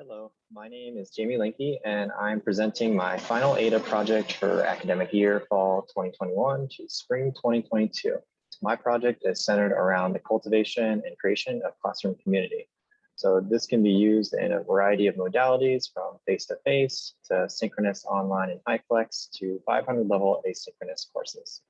Hello, my name is Jamie Linke, and I'm presenting my final AETA project for academic year fall 2021 to spring 2022. My project is centered around the cultivation and creation of classroom community. So this can be used in a variety of modalities from face-to-face to synchronous online and HyFlex to 500 level asynchronous courses.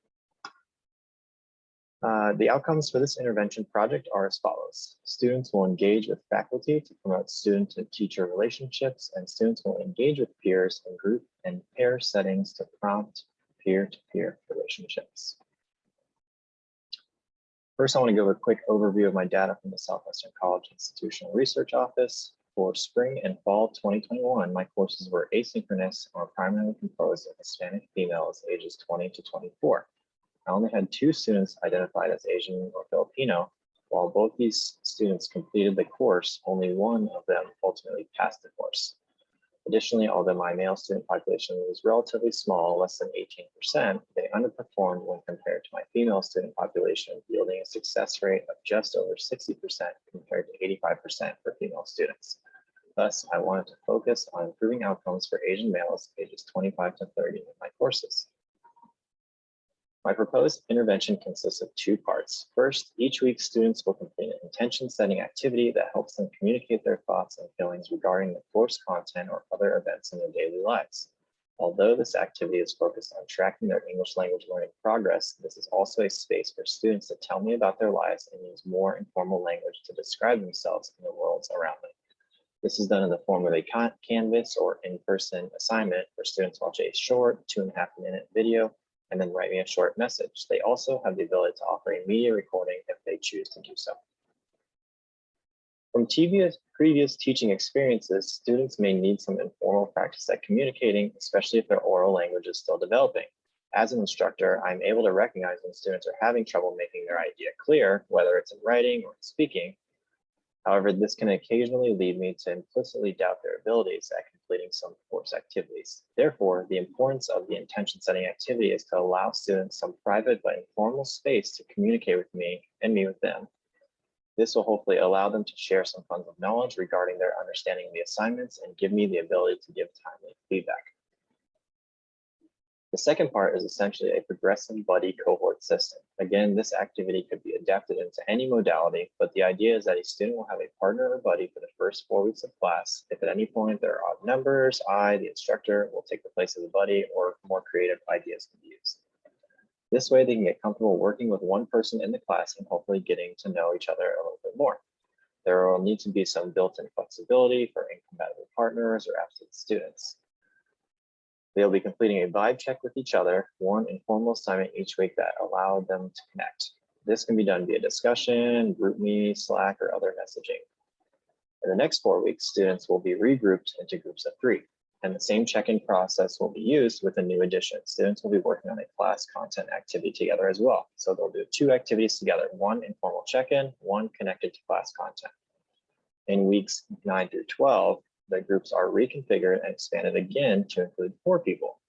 The outcomes for this intervention project are as follows. Students will engage with faculty to promote student and teacher relationships, and students will engage with peers in group and pair settings to prompt peer-to-peer relationships. First, I want to give a quick overview of my data from the Southwestern College Institutional Research Office. For spring and fall 2021, my courses were asynchronous and were primarily composed of Hispanic females ages 20 to 24. I only had 2 students identified as Asian or Filipino. While both these students completed the course, only one of them ultimately passed the course. Additionally, although my male student population was relatively small, less than 18%, they underperformed when compared to my female student population, yielding a success rate of just over 60% compared to 85% for female students. Thus, I wanted to focus on improving outcomes for Asian males ages 25 to 30 in my courses. My proposed intervention consists of 2 parts. First, each week students will complete an intention setting activity that helps them communicate their thoughts and feelings regarding the course content or other events in their daily lives. Although this activity is focused on tracking their English language learning progress, this is also a space for students to tell me about their lives and use more informal language to describe themselves and the worlds around them. This is done in the form of a Canvas or in-person assignment where students watch a short 2.5-minute video and then write me a short message. They also have the ability to offer a media recording if they choose to do so. From previous teaching experiences, students may need some informal practice at communicating, especially if their oral language is still developing. As an instructor, I'm able to recognize when students are having trouble making their idea clear, whether it's in writing or in speaking. However, this can occasionally lead me to implicitly doubt their abilities at completing some course activities. Therefore, the importance of the intention setting activity is to allow students some private but informal space to communicate with me and me with them. This will hopefully allow them to share some funds of knowledge regarding their understanding of the assignments and give me the ability to give timely feedback. The second part is essentially a progressive buddy cohort system. Again, this activity could be adapted into any modality, but the idea is that a student will have a partner or buddy for the first 4 weeks of class. If at any point there are odd numbers, I, the instructor, will take the place of the buddy, or more creative ideas can be used. This way they can get comfortable working with one person in the class and hopefully getting to know each other a little bit more. There will need to be some built-in flexibility for incompatible partners or absent students. They'll be completing a vibe check with each other, one informal assignment each week that allow them to connect. This can be done via discussion, GroupMe, Slack, or other messaging. In the next 4 weeks, students will be regrouped into groups of 3, and the same check-in process will be used with a new addition. Students will be working on a class content activity together as well. So they'll do 2 activities together, one informal check-in, one connected to class content. In weeks 9 through 12, the groups are reconfigured and expanded again to include 4 people.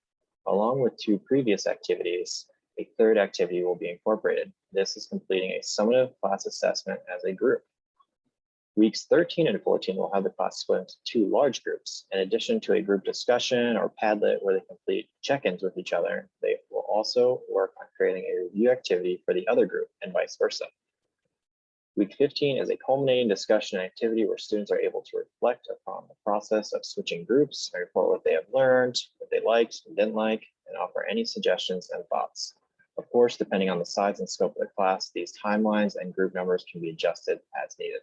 Along with 2 previous activities, a 3rd activity will be incorporated. This is completing a summative class assessment as a group. Weeks 13 and 14 will have the class split into 2 large groups. In addition to a group discussion or Padlet where they complete check-ins with each other, they will also work on creating a review activity for the other group and vice versa. Week 15 is a culminating discussion activity where students are able to reflect upon the process of switching groups and report what they have learned, what they liked and didn't like, and offer any suggestions and thoughts. Of course, depending on the size and scope of the class, these timelines and group numbers can be adjusted as needed.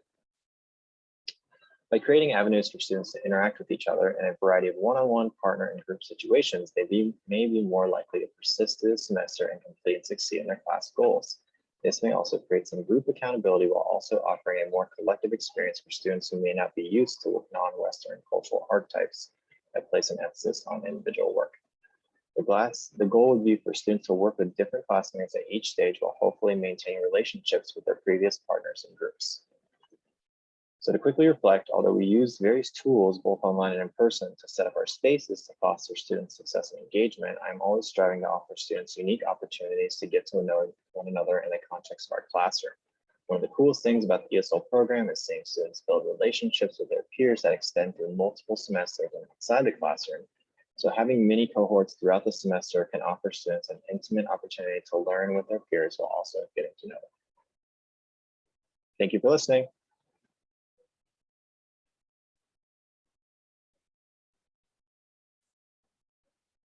By creating avenues for students to interact with each other in a variety of one-on-one, partner, and group situations, they may be more likely to persist through the semester and complete and succeed in their class goals. This may also create some group accountability while also offering a more collective experience for students who may not be used to non-Western cultural archetypes that place an emphasis on individual work. The goal would be for students to work with different classmates at each stage while hopefully maintaining relationships with their previous partners and groups. So to quickly reflect, although we use various tools, both online and in person, to set up our spaces to foster student success and engagement, I'm always striving to offer students unique opportunities to get to know one another in the context of our classroom. One of the coolest things about the ESL program is seeing students build relationships with their peers that extend through multiple semesters and outside the classroom. So having mini cohorts throughout the semester can offer students an intimate opportunity to learn with their peers while also getting to know them. Thank you for listening.